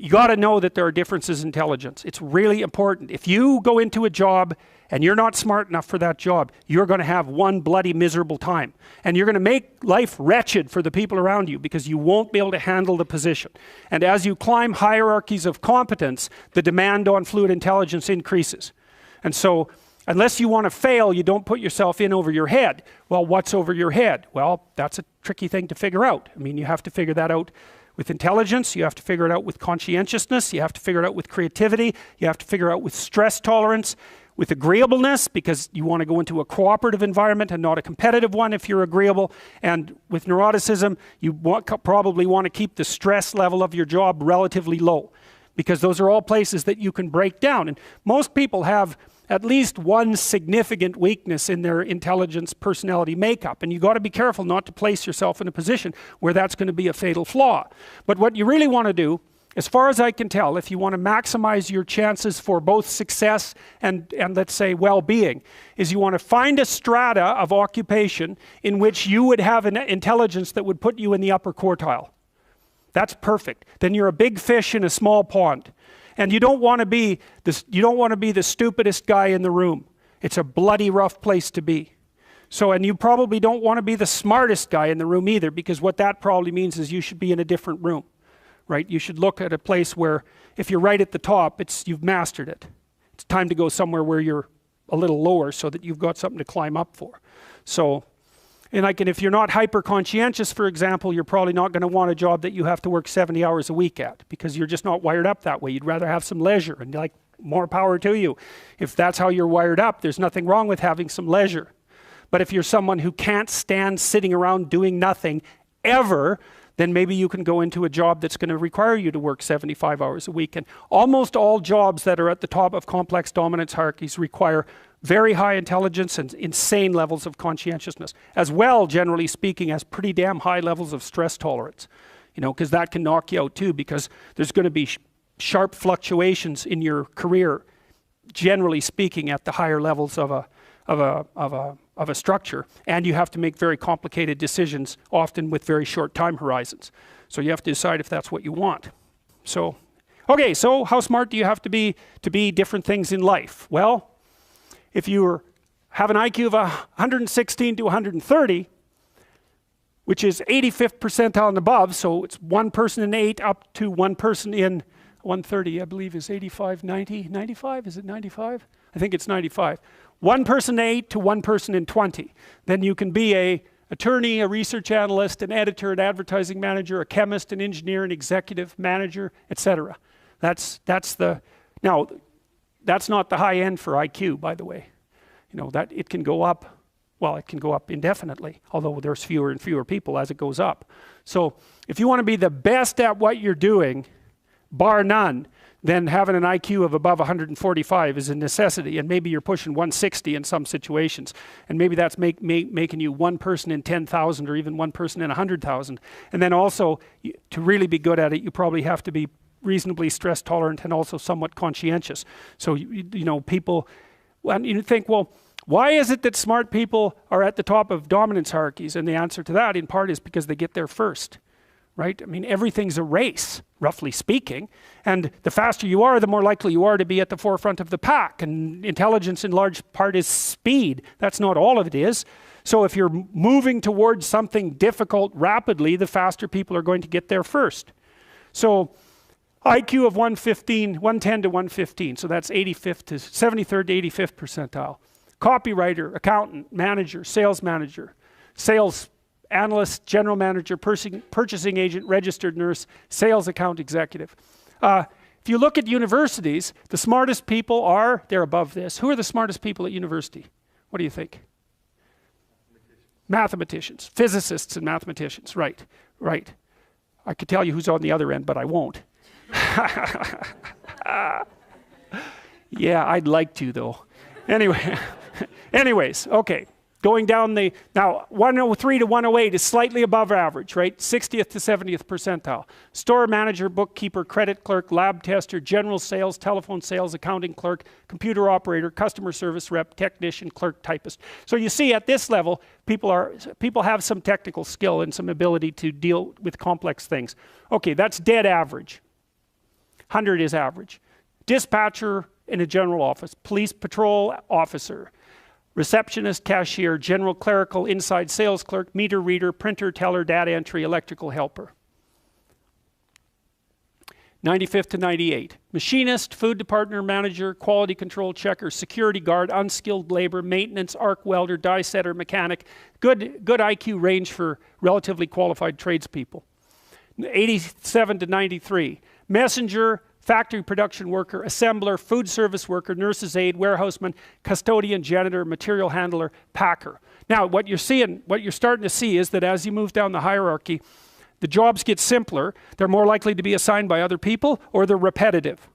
You got to know that there are differences in intelligence. It's really important. If you go into a job and you're not smart enough for that job, you're going to have one bloody miserable time. And you're going to make life wretched for the people around you because you won't be able to handle the position. And as you climb hierarchies of competence, the demand on fluid intelligence increases. And so, unless you want to fail, you don't put yourself in over your head. Well, what's over your head? Well, that's a tricky thing to figure out. I mean, you have to figure that out with intelligence, you have to figure it out with conscientiousness, you have to figure it out with creativity, you have to figure out with stress tolerance, with agreeableness, because you want to go into a cooperative environment and not a competitive one if you're agreeable, and with neuroticism, you probably want to keep the stress level of your job relatively low, because those are all places that you can break down. And most people have at least one significant weakness in their intelligence personality makeup, and you got to be careful not to place yourself in a position where that's going to be a fatal flaw. But what you really want to do, as far as I can tell, if you want to maximize your chances for both success and let's say well-being, is you want to find a strata of occupation in which you would have an intelligence that would put you in the upper quartile. That's perfect. Then you're a big fish in a small pond. And you don't want to be the stupidest guy in the room. It's a bloody rough place to be. So, and you probably don't want to be the smartest guy in the room either, because what that probably means is you should be in a different room, right? You should look at a place where if you're right at the top, you've mastered it. It's time to go somewhere where you're a little lower so that you've got something to climb up for. So, and if you're not hyper conscientious, for example, you're probably not going to want a job that you have to work 70 hours a week at, because you're just not wired up that way. You'd rather have some leisure, and like, more power to you. If that's how you're wired up, there's nothing wrong with having some leisure. But if you're someone who can't stand sitting around doing nothing ever, then maybe you can go into a job that's going to require you to work 75 hours a week. And almost all jobs that are at the top of complex dominance hierarchies require very high intelligence and insane levels of conscientiousness, as well, generally speaking, as pretty damn high levels of stress tolerance. You know, because that can knock you out too, because there's going to be sharp fluctuations in your career, generally speaking, at the higher levels of a structure, and you have to make very complicated decisions, often with very short time horizons. So you have to decide if that's what you want. So, okay, so how smart do you have to be different things in life? Well, if you have an IQ of 116 to 130, which is 85th percentile and above, so it's one person in 8 up to one person in 130, I believe is 85, 90, 95, is it 95? I think it's 95. One person in 8 to one person in 20. Then you can be an attorney, a research analyst, an editor, an advertising manager, a chemist, an engineer, an executive manager, etc. That's not the high end for IQ, by the way. You know, that it can go up, well, it can go up indefinitely, although there's fewer and fewer people as it goes up. So if you want to be the best at what you're doing, bar none, then having an IQ of above 145 is a necessity, and maybe you're pushing 160 in some situations, and maybe that's making you one person in 10,000 or even one person in 100,000. And then also, to really be good at it, you probably have to be reasonably stress tolerant and also somewhat conscientious. So you know, people, when you think, well, why is it that smart people are at the top of dominance hierarchies? And the answer to that in part is because they get there first, right? I mean, everything's a race, roughly speaking, and the faster you are, the more likely you are to be at the forefront of the pack. And intelligence in large part is speed. That's not all of it is. So if you're moving towards something difficult rapidly, the faster people are going to get there first. So IQ of 110 to 115, so that's 85th to 73rd to 85th percentile. Copywriter, accountant, manager, sales analyst, general manager, purchasing agent, registered nurse, sales account executive. If you look at universities, the smartest people they're above this. Who are the smartest people at university? What do you think? Mathematicians, physicists and mathematicians, right. I could tell you who's on the other end, but I won't. Yeah, I'd like to though. Anyways, okay. Going down now 103 to 108 is slightly above average, right? 60th to 70th percentile. Store manager, bookkeeper, credit clerk, lab tester, general sales, telephone sales, accounting clerk, computer operator, customer service rep, technician, clerk, typist. So you see at this level, people have some technical skill and some ability to deal with complex things. Okay, that's dead average. 100 is average. Dispatcher in a general office, police patrol officer, receptionist, cashier, general clerical, inside sales clerk, meter reader, printer, teller, data entry, electrical helper. 95th to 98. Machinist, food department manager, quality control checker, security guard, unskilled labor, maintenance, arc welder, die setter, mechanic. Good IQ range for relatively qualified tradespeople. 87 to 93. Messenger, factory production worker, assembler, food service worker, nurse's aide, warehouseman, custodian, janitor, material handler, packer. Now, what you're starting to see is that as you move down the hierarchy, the jobs get simpler, they're more likely to be assigned by other people, or they're repetitive.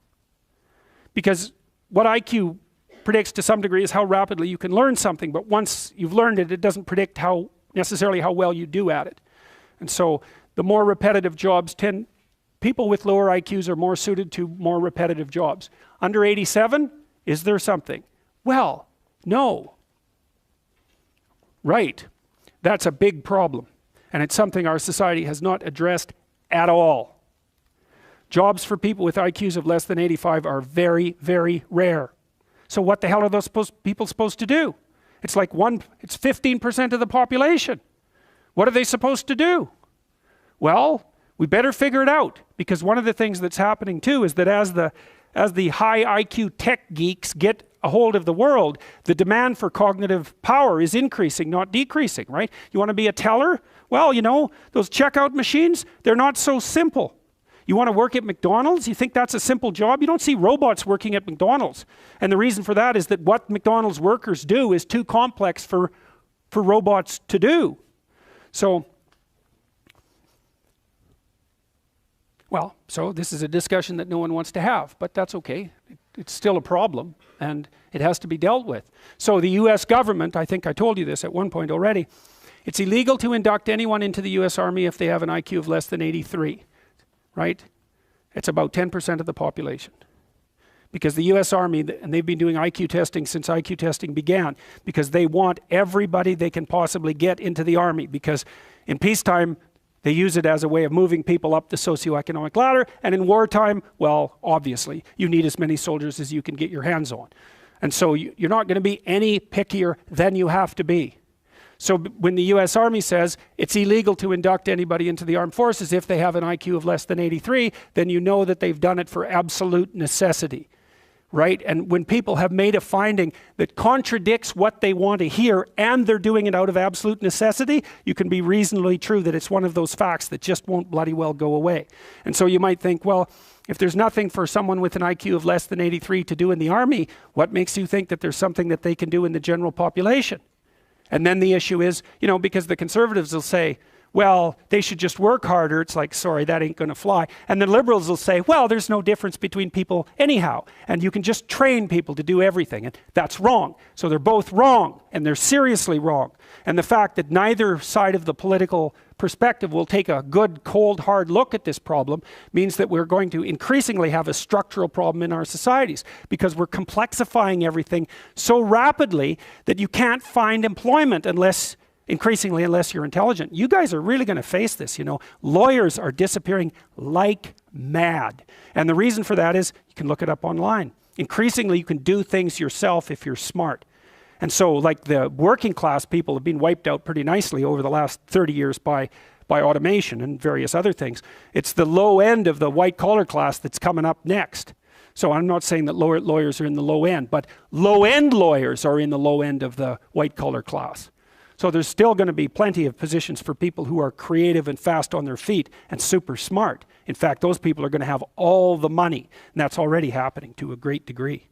Because what IQ predicts to some degree is how rapidly you can learn something, but once you've learned it, it doesn't predict necessarily how well you do at it. And so the more repetitive jobs people with lower IQs are more suited to more repetitive jobs. Under 87, is there something? Well, no. Right. That's a big problem. And it's something our society has not addressed at all. Jobs for people with IQs of less than 85 are very, very rare. So what the hell are those people supposed to do? It's like it's 15% of the population. What are they supposed to do? Well, we better figure it out, because one of the things that's happening too is that as the high IQ tech geeks get a hold of the world, the demand for cognitive power is increasing, not decreasing, right? You want to be a teller? Well, you know, those checkout machines, they're not so simple. You want to work at McDonald's? You think that's a simple job? You don't see robots working at McDonald's. And the reason for that is that what McDonald's workers do is too complex for robots to do. So this is a discussion that no one wants to have, but that's okay. It's still a problem, and it has to be dealt with. So the US government, I think I told you this at one point already, it's illegal to induct anyone into the US Army if they have an IQ of less than 83, right? It's about 10% of the population. Because the US Army, and they've been doing IQ testing since IQ testing began, because they want everybody they can possibly get into the Army, because in peacetime, they use it as a way of moving people up the socioeconomic ladder, and in wartime, well, obviously, you need as many soldiers as you can get your hands on. And so you're not going to be any pickier than you have to be. So when the US Army says it's illegal to induct anybody into the armed forces if they have an IQ of less than 83, then you know that they've done it for absolute necessity, right? And when people have made a finding that contradicts what they want to hear and they're doing it out of absolute necessity, you can be reasonably true that it's one of those facts that just won't bloody well go away. And so you might think, well, if there's nothing for someone with an IQ of less than 83 to do in the Army, what makes you think that there's something that they can do in the general population? And then the issue is, you know, because the conservatives will say, well, they should just work harder. It's like, sorry, that ain't going to fly. And the liberals will say, well, there's no difference between people anyhow, and you can just train people to do everything. And that's wrong. So they're both wrong, and they're seriously wrong. And the fact that neither side of the political perspective will take a good, cold, hard look at this problem means that we're going to increasingly have a structural problem in our societies, because we're complexifying everything so rapidly that you can't find employment unless you're intelligent. You guys are really going to face this, you know. Lawyers are disappearing like mad. And the reason for that is, you can look it up online. Increasingly, you can do things yourself if you're smart. And so, like, the working class people have been wiped out pretty nicely over the last 30 years by automation and various other things. It's the low end of the white collar class that's coming up next. So I'm not saying that lawyers are in the low end, but low end lawyers are in the low end of the white collar class. So there's still going to be plenty of positions for people who are creative and fast on their feet and super smart. In fact, those people are going to have all the money, and that's already happening to a great degree.